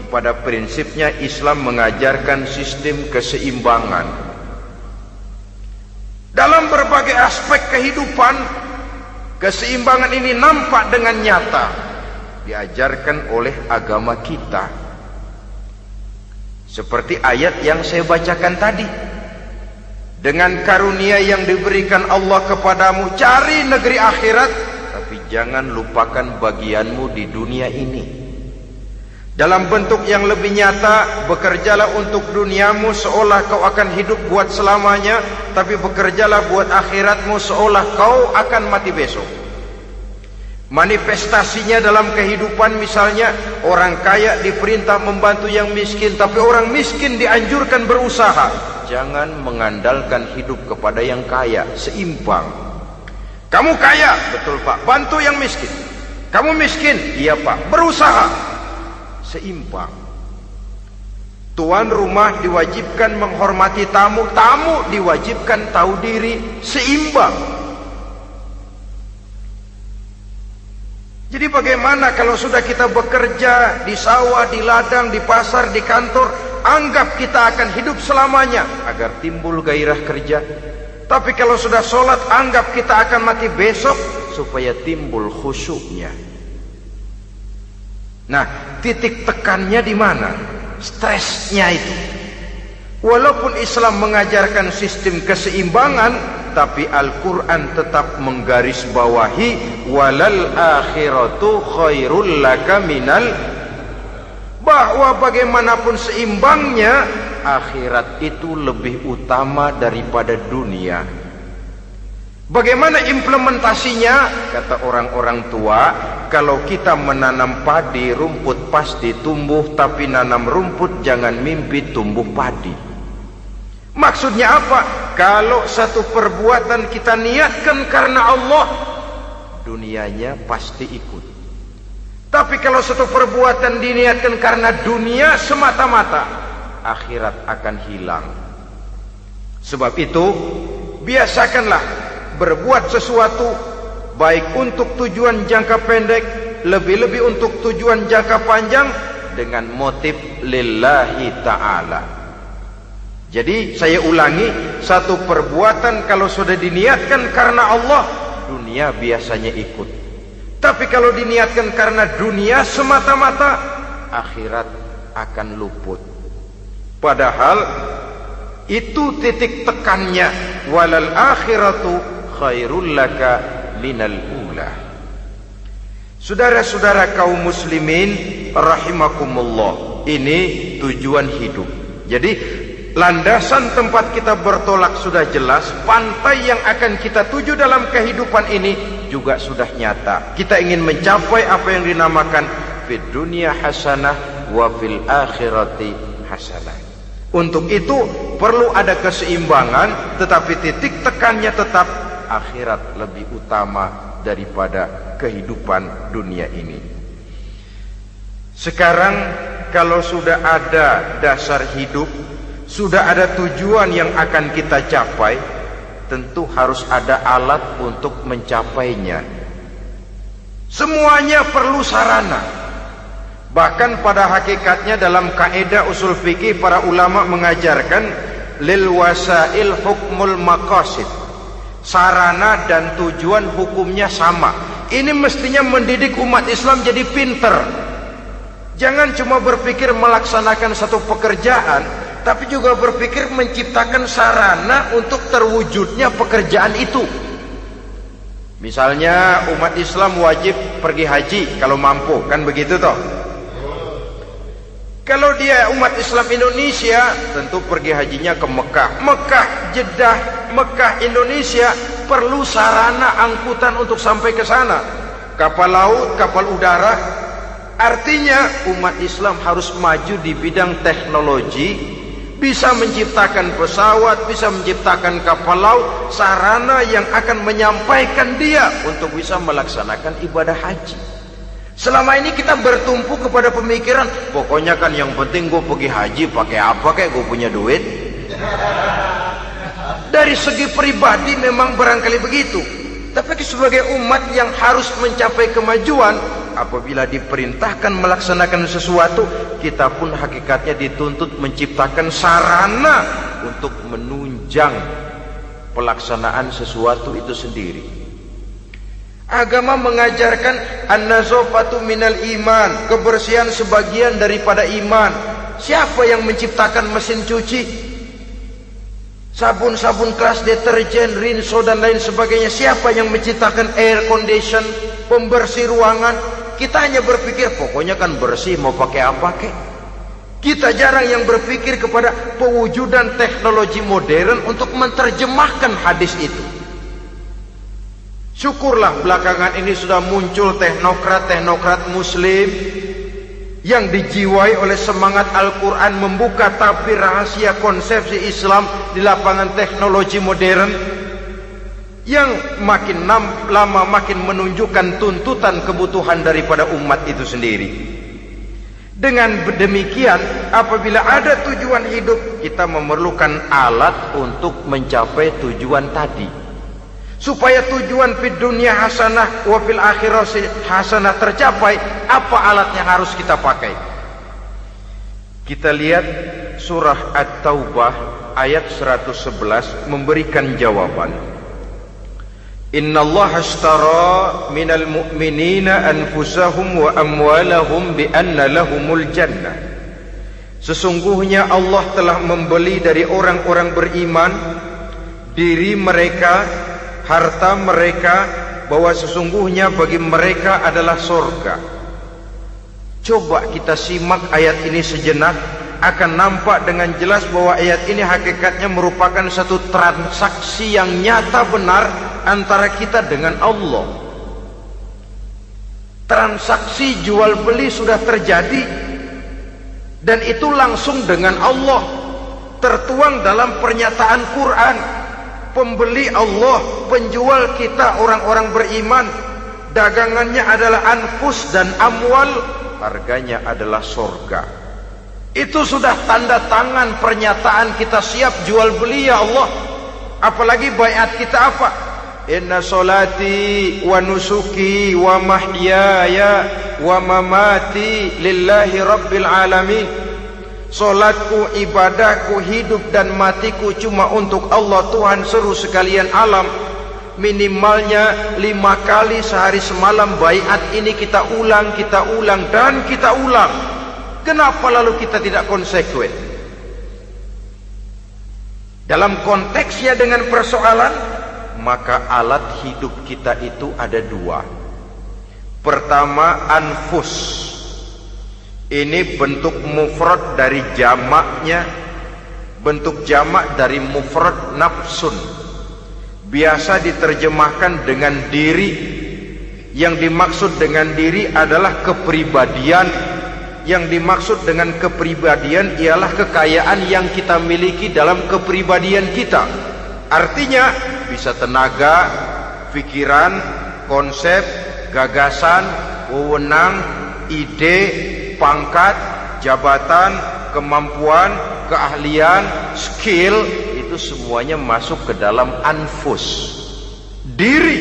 Pada prinsipnya Islam mengajarkan sistem keseimbangan. Dalam berbagai aspek kehidupan, keseimbangan ini nampak dengan nyata diajarkan oleh agama kita. Seperti ayat yang saya bacakan tadi, dengan karunia yang diberikan Allah kepadamu, cari negeri akhirat, tapi jangan lupakan bagianmu di dunia ini. Dalam bentuk yang lebih nyata, bekerjalah untuk duniamu seolah kau akan hidup buat selamanya, tapi bekerjalah buat akhiratmu seolah kau akan mati besok. Manifestasinya dalam kehidupan, misalnya orang kaya diperintah membantu yang miskin, tapi orang miskin dianjurkan berusaha. Jangan mengandalkan hidup kepada yang kaya, seimbang. Kamu kaya, betul Pak, bantu yang miskin. Kamu miskin, iya Pak, berusaha. Seimbang. Tuan rumah diwajibkan menghormati tamu, tamu diwajibkan tahu diri, seimbang. Jadi bagaimana kalau sudah kita bekerja di sawah, di ladang, di pasar, di kantor, anggap kita akan hidup selamanya agar timbul gairah kerja. Tapi kalau sudah sholat, anggap kita akan mati besok supaya timbul khusyuknya. Nah, titik tekannya di mana? Stresnya itu. Walaupun Islam mengajarkan sistem keseimbangan, tapi Al-Quran tetap menggarisbawahi walal akhiratu khairul laka minal, bahwa bagaimanapun seimbangnya, akhirat itu lebih utama daripada dunia. Bagaimana implementasinya? Kata orang-orang tua, kalau kita menanam padi, rumput pasti tumbuh, tapi nanam rumput jangan mimpi tumbuh padi. Maksudnya apa? Kalau satu perbuatan kita niatkan karena Allah, dunianya pasti ikut. Tapi kalau satu perbuatan diniatkan karena dunia semata-mata, akhirat akan hilang. Sebab itu, biasakanlah berbuat sesuatu baik untuk tujuan jangka pendek, lebih-lebih untuk tujuan jangka panjang, dengan motif lillahi ta'ala. Jadi saya ulangi, satu perbuatan kalau sudah diniatkan karena Allah, dunia biasanya ikut. Tapi kalau diniatkan karena dunia semata-mata, akhirat akan luput. Padahal itu titik tekannya, walal akhiratu khairul laka minal ula. Saudara-saudara kaum muslimin rahimakumullah, ini tujuan hidup. Jadi landasan tempat kita bertolak sudah jelas, pantai yang akan kita tuju dalam kehidupan ini juga sudah nyata. Kita ingin mencapai apa yang dinamakan fid dunya hasanah wa fil akhirati hasanah. Untuk itu perlu ada keseimbangan, tetapi titik tekannya tetap akhirat lebih utama daripada kehidupan dunia ini. Sekarang kalau sudah ada dasar hidup, sudah ada tujuan yang akan kita capai, tentu harus ada alat untuk mencapainya. Semuanya perlu sarana. Bahkan pada hakikatnya dalam kaidah usul fikih, para ulama mengajarkan lil wasail hukmul maqasid. Sarana dan tujuan hukumnya sama. Ini mestinya mendidik umat Islam jadi pinter. Jangan cuma berpikir melaksanakan satu pekerjaan, tapi juga berpikir menciptakan sarana untuk terwujudnya pekerjaan itu. Misalnya umat Islam wajib pergi haji kalau mampu, kan begitu toh? Kalau dia umat Islam Indonesia, tentu pergi hajinya ke Mekah. Mekah, Jeddah, Mekah, Indonesia, perlu sarana angkutan untuk sampai ke sana. Kapal laut, kapal udara. Artinya umat Islam harus maju di bidang teknologi, bisa menciptakan pesawat, bisa menciptakan kapal laut, sarana yang akan menyampaikan dia untuk bisa melaksanakan ibadah haji. Selama ini kita bertumpu kepada pemikiran, pokoknya kan yang penting gue pergi haji pakai apa, kayak gue punya duit. Dari segi pribadi memang barangkali begitu, tapi sebagai umat yang harus mencapai kemajuan, apabila diperintahkan melaksanakan sesuatu, kita pun hakikatnya dituntut menciptakan sarana untuk menunjang pelaksanaan sesuatu itu sendiri. Agama mengajarkan an-nazafatu minal iman, kebersihan sebagian daripada iman. Siapa yang menciptakan mesin cuci, sabun-sabun keras, deterjen, rinso dan lain sebagainya? Siapa yang menciptakan air condition, pembersih ruangan? Kita hanya berpikir pokoknya kan bersih, mau pakai apa kek. Kita jarang yang berpikir kepada pewujudan teknologi modern untuk menerjemahkan hadis itu. Syukurlah belakangan ini sudah muncul teknokrat-teknokrat muslim yang dijiwai oleh semangat Al-Quran membuka tabir rahasia konsepsi Islam di lapangan teknologi modern, yang makin lama makin menunjukkan tuntutan kebutuhan daripada umat itu sendiri. Dengan demikian, apabila ada tujuan hidup, kita memerlukan alat untuk mencapai tujuan tadi. Supaya tujuan fid dunya hasanah wa fil akhirati hasanah tercapai, apa alat yang harus kita pakai? Kita lihat surah At-Taubah ayat 111 memberikan jawaban. Innallaha ashtara minal mu'minina anfusahum wa amwalahum bi anna lahumul jannah. Sesungguhnya Allah telah membeli dari orang-orang beriman diri mereka, harta mereka, bahwa sesungguhnya bagi mereka adalah surga. Coba kita simak ayat ini sejenak, akan nampak dengan jelas bahwa ayat ini hakikatnya merupakan satu transaksi yang nyata benar antara kita dengan Allah. Transaksi jual beli sudah terjadi, dan itu langsung dengan Allah, tertuang dalam pernyataan Quran. Pembeli Allah, penjual kita orang-orang beriman, dagangannya adalah anfus dan amwal, harganya adalah surga. Itu sudah tanda tangan pernyataan kita siap jual beli ya Allah. Apalagi baiat kita apa? Inna solati wa nusuki wa mahyaya wa mamati lillahi rabbil alamin. Solatku, ibadahku, hidup dan matiku cuma untuk Allah Tuhan seru sekalian alam. Minimalnya 5 kali sehari semalam baiat ini kita ulang dan kita ulang. Kenapa lalu kita tidak konsekuen? Dalam konteksnya dengan persoalan, maka alat hidup kita itu ada 2. Pertama, anfus. Ini bentuk mufrad dari jamaknya, bentuk jamak dari mufrad nafsun. Biasa diterjemahkan dengan diri. Yang dimaksud dengan diri adalah kepribadian. Yang dimaksud dengan kepribadian ialah kekayaan yang kita miliki dalam kepribadian kita. Artinya bisa tenaga, pikiran, konsep, gagasan, wewenang, ide, pangkat, jabatan, kemampuan, keahlian, skill, itu semuanya masuk ke dalam anfus, diri.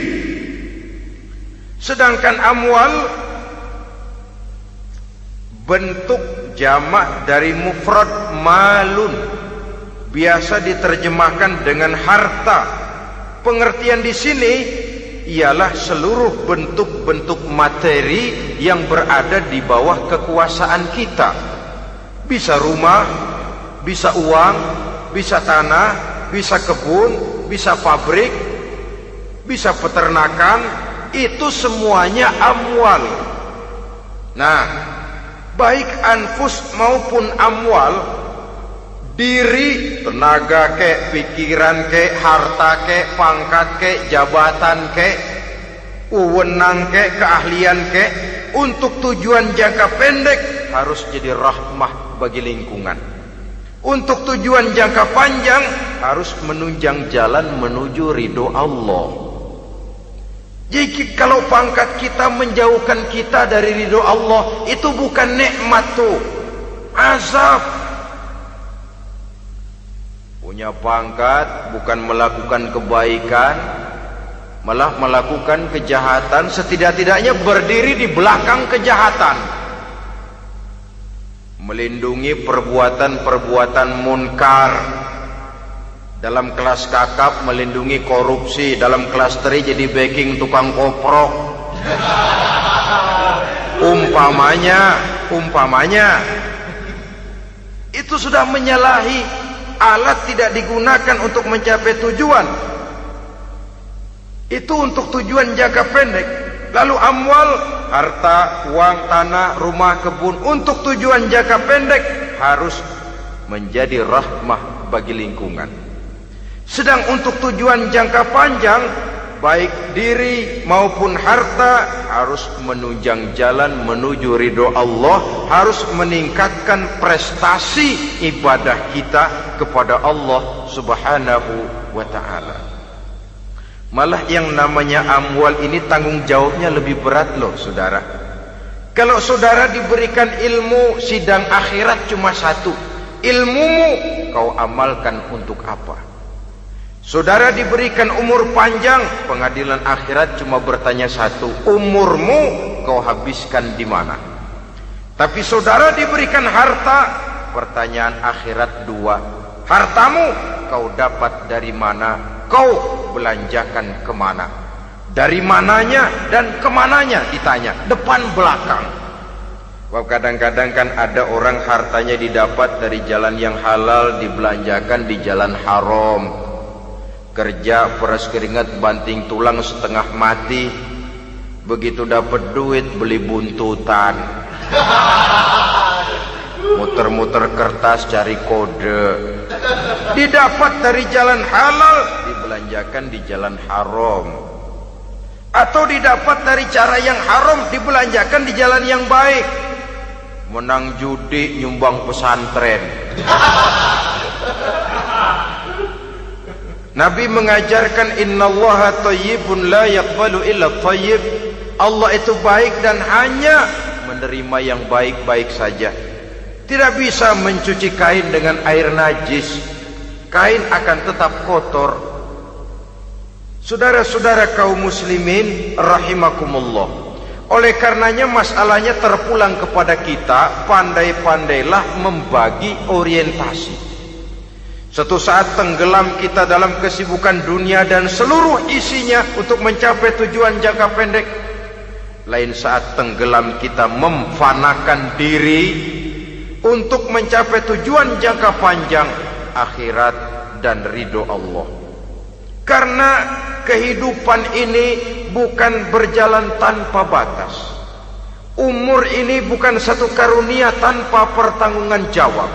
Sedangkan amwal bentuk jamak dari mufrad malun, biasa diterjemahkan dengan harta. Pengertian di sini ialah seluruh bentuk-bentuk materi yang berada di bawah kekuasaan kita. Bisa rumah, bisa uang, bisa tanah, bisa kebun, bisa pabrik, bisa peternakan, itu semuanya amwal. Nah, baik anfus maupun amwal, diri, tenaga kek, pikiran kek, harta kek, pangkat kek, jabatan kek, wewenang kek, keahlian kek, untuk tujuan jangka pendek harus jadi rahmah bagi lingkungan. Untuk tujuan jangka panjang harus menunjang jalan menuju ridho Allah. Jadi kalau pangkat kita menjauhkan kita dari ridho Allah, itu bukan nikmat tuh, azab. Punya pangkat bukan melakukan kebaikan, malah melakukan kejahatan, setidak-tidaknya berdiri di belakang kejahatan, melindungi perbuatan-perbuatan munkar. Dalam kelas kakap melindungi korupsi, dalam kelas teri jadi backing tukang koprok. Umpamanya itu sudah menyalahi. Alat tidak digunakan untuk mencapai tujuan, itu untuk tujuan jangka pendek. Lalu amwal, harta, uang, tanah, rumah, kebun untuk tujuan jangka pendek harus menjadi rahmah bagi lingkungan. Sedang untuk tujuan jangka panjang, baik diri maupun harta harus menunjang jalan menuju ridho Allah, harus meningkatkan prestasi ibadah kita kepada Allah Subhanahu wa ta'ala. Malah yang namanya amwal ini tanggung jawabnya lebih berat loh saudara. Kalau saudara diberikan ilmu, sidang akhirat cuma satu. Ilmumu kau amalkan untuk apa? Saudara diberikan umur panjang, pengadilan akhirat cuma bertanya satu, umurmu kau habiskan di mana? Tapi saudara diberikan harta, pertanyaan akhirat dua, hartamu kau dapat dari mana? Kau belanjakan kemana? Dari mananya dan kemananya ditanya, depan belakang. Kadang-kadang kan ada orang hartanya didapat dari jalan yang halal, dibelanjakan di jalan haram. Kerja peras keringat banting tulang setengah mati, begitu dapat duit beli buntutan, muter-muter kertas cari kode. Didapat dari jalan halal, dibelanjakan di jalan haram. Atau didapat dari cara yang haram, dibelanjakan di jalan yang baik. Menang judi, nyumbang pesantren. Nabi mengajarkan innallaha thayyibun la yaqbalu illa thayyib. Allah itu baik dan hanya menerima yang baik-baik saja. Tidak bisa mencuci kain dengan air najis. Kain akan tetap kotor. Saudara-saudara kaum muslimin rahimakumullah. Oleh karenanya masalahnya terpulang kepada kita, pandai-pandailah membagi orientasi. Suatu saat tenggelam kita dalam kesibukan dunia dan seluruh isinya untuk mencapai tujuan jangka pendek. Lain saat tenggelam kita memfanakan diri untuk mencapai tujuan jangka panjang, akhirat dan ridho Allah. Karena kehidupan ini bukan berjalan tanpa batas. Umur ini bukan satu karunia tanpa pertanggungan jawab.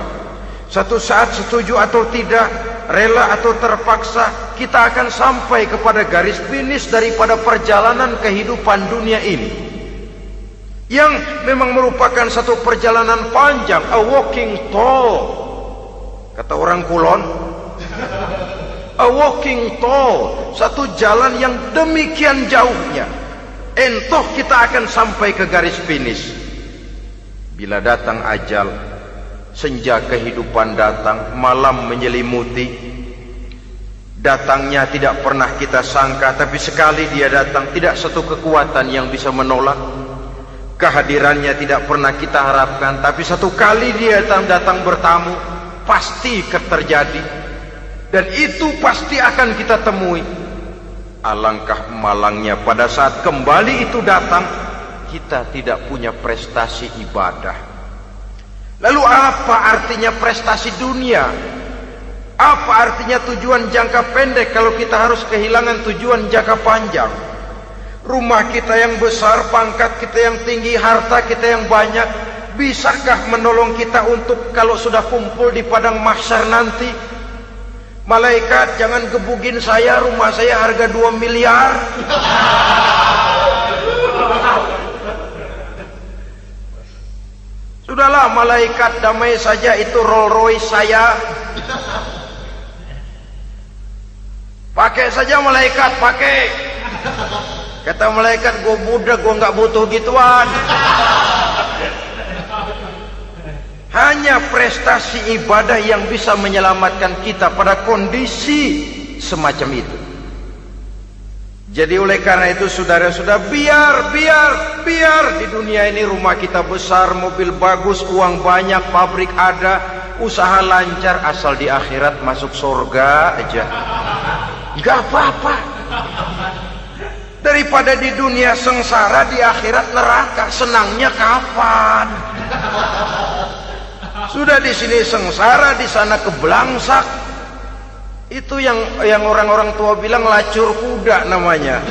Satu saat setuju atau tidak, rela atau terpaksa, kita akan sampai kepada garis finish daripada perjalanan kehidupan dunia ini, yang memang merupakan satu perjalanan panjang, a walking tall. Kata orang Kulon, a walking tall, satu jalan yang demikian jauhnya. Entoh kita akan sampai ke garis finish. Bila datang ajal, senja kehidupan datang, malam menyelimuti. Datangnya tidak pernah kita sangka, tapi sekali dia datang, tidak satu kekuatan yang bisa menolak. Kehadirannya tidak pernah kita harapkan, tapi satu kali dia datang bertamu, pasti terjadi. Dan itu pasti akan kita temui. Alangkah malangnya pada saat kembali itu datang, kita tidak punya prestasi ibadah. Lalu apa artinya prestasi dunia? Apa artinya tujuan jangka pendek kalau kita harus kehilangan tujuan jangka panjang? Rumah kita yang besar, pangkat kita yang tinggi, harta kita yang banyak, bisakah menolong kita untuk kalau sudah kumpul di padang mahsyar nanti? Malaikat, jangan gebugin saya, rumah saya harga 2 miliar. Sudahlah malaikat, damai saja, itu Rolls Royce saya. Pakai saja malaikat, pakai. Kata malaikat, gue budak, gue nggak butuh gituan. Hanya prestasi ibadah yang bisa menyelamatkan kita pada kondisi semacam itu. Jadi oleh karena itu saudara-saudara, biar di dunia ini rumah kita besar, mobil bagus, uang banyak, pabrik ada, usaha lancar, asal di akhirat masuk surga aja. Gak apa-apa. Daripada di dunia sengsara, di akhirat neraka, senangnya kapan? Sudah di sini sengsara, di sana keblangsak. Itu yang orang-orang tua bilang lacur kuda namanya.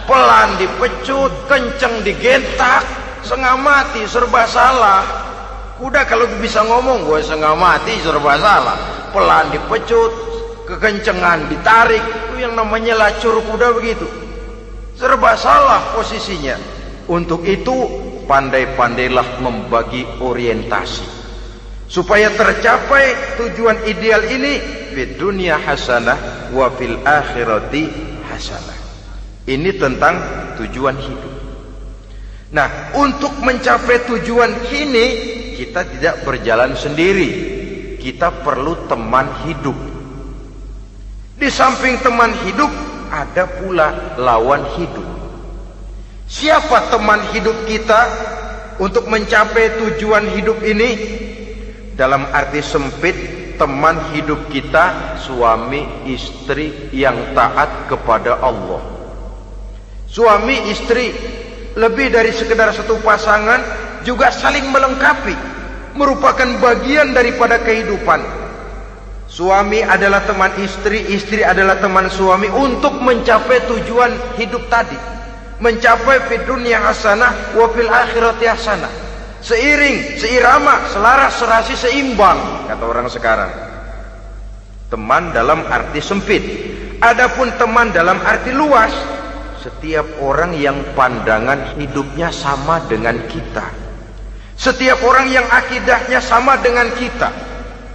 pelan dipecut, kenceng digentak, setengah mati, serba salah. Kuda kalau bisa ngomong, gue setengah mati, serba salah. Pelan dipecut, kekencengan ditarik, itu yang namanya lacur kuda begitu. Serba salah posisinya. Untuk itu pandai-pandailah membagi orientasi supaya tercapai tujuan ideal ini, fid dunya hasanah wa fil akhirati hasanah. Ini tentang tujuan hidup. Nah, untuk mencapai tujuan ini kita tidak berjalan sendiri. Kita perlu teman hidup. Di samping teman hidup ada pula lawan hidup. Siapa teman hidup kita untuk mencapai tujuan hidup ini? Dalam arti sempit, teman hidup kita suami istri yang taat kepada Allah. Suami istri lebih dari sekedar satu pasangan, juga saling melengkapi, merupakan bagian daripada kehidupan. Suami adalah teman istri, istri adalah teman suami untuk mencapai tujuan hidup tadi, mencapai fid dunya hasanah wa fil akhirati hasanah. Seiring, seirama, selaras, serasi, seimbang, kata orang sekarang. Teman dalam arti sempit. Adapun teman dalam arti luas, setiap orang yang pandangan hidupnya sama dengan kita, setiap orang yang akidahnya sama dengan kita,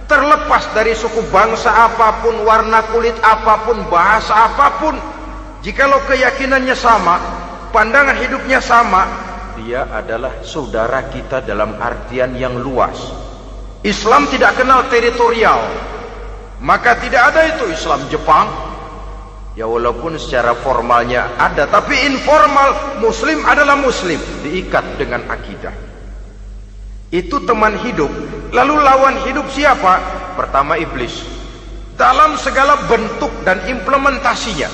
terlepas dari suku bangsa apapun, warna kulit apapun, bahasa apapun, jikalau keyakinannya sama, pandangan hidupnya sama, dia adalah saudara kita dalam artian yang luas. Islam tidak kenal teritorial, maka tidak ada itu Islam Jepang. Ya walaupun secara formalnya ada, tapi informal muslim adalah muslim, diikat dengan akidah. Itu teman hidup. Lalu lawan hidup siapa? Pertama iblis, dalam segala bentuk dan implementasinya.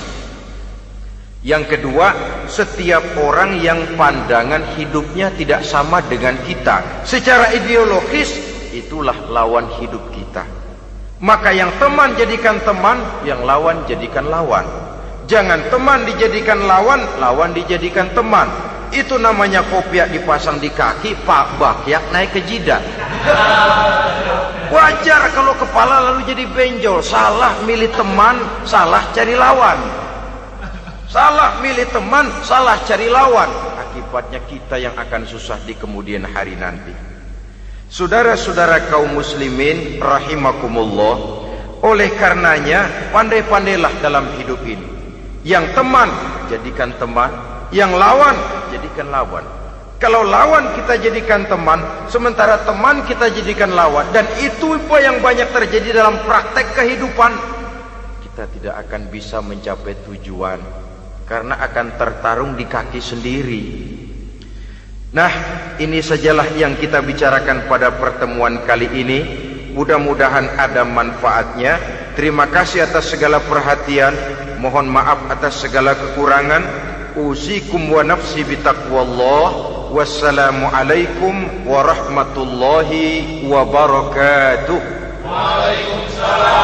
Yang kedua, setiap orang yang pandangan hidupnya tidak sama dengan kita secara ideologis, itulah lawan hidup kita. Maka yang teman jadikan teman, yang lawan jadikan lawan. Jangan teman dijadikan lawan, lawan dijadikan teman. Itu namanya kopiah dipasang di kaki, pak bakyak naik ke jidat. Wajar kalau kepala lalu jadi benjol. Salah milih teman, salah cari lawan. Salah milih teman, salah cari lawan. Akibatnya kita yang akan susah di kemudian hari nanti. Saudara-saudara kaum muslimin rahimakumullah, oleh karenanya pandai-pandailah dalam hidup ini. Yang teman jadikan teman, yang lawan jadikan lawan. Kalau lawan kita jadikan teman, sementara teman kita jadikan lawan, dan itu apa yang banyak terjadi dalam praktek kehidupan, kita tidak akan bisa mencapai tujuan karena akan tertarung di kaki sendiri. Nah, ini sajalah yang kita bicarakan pada pertemuan kali ini. Mudah-mudahan ada manfaatnya. Terima kasih atas segala perhatian. Mohon maaf atas segala kekurangan. Usikum wa nafsi bitaqwallah. Wassalamualaikum warahmatullahi wabarakatuh. Waalaikumsalam.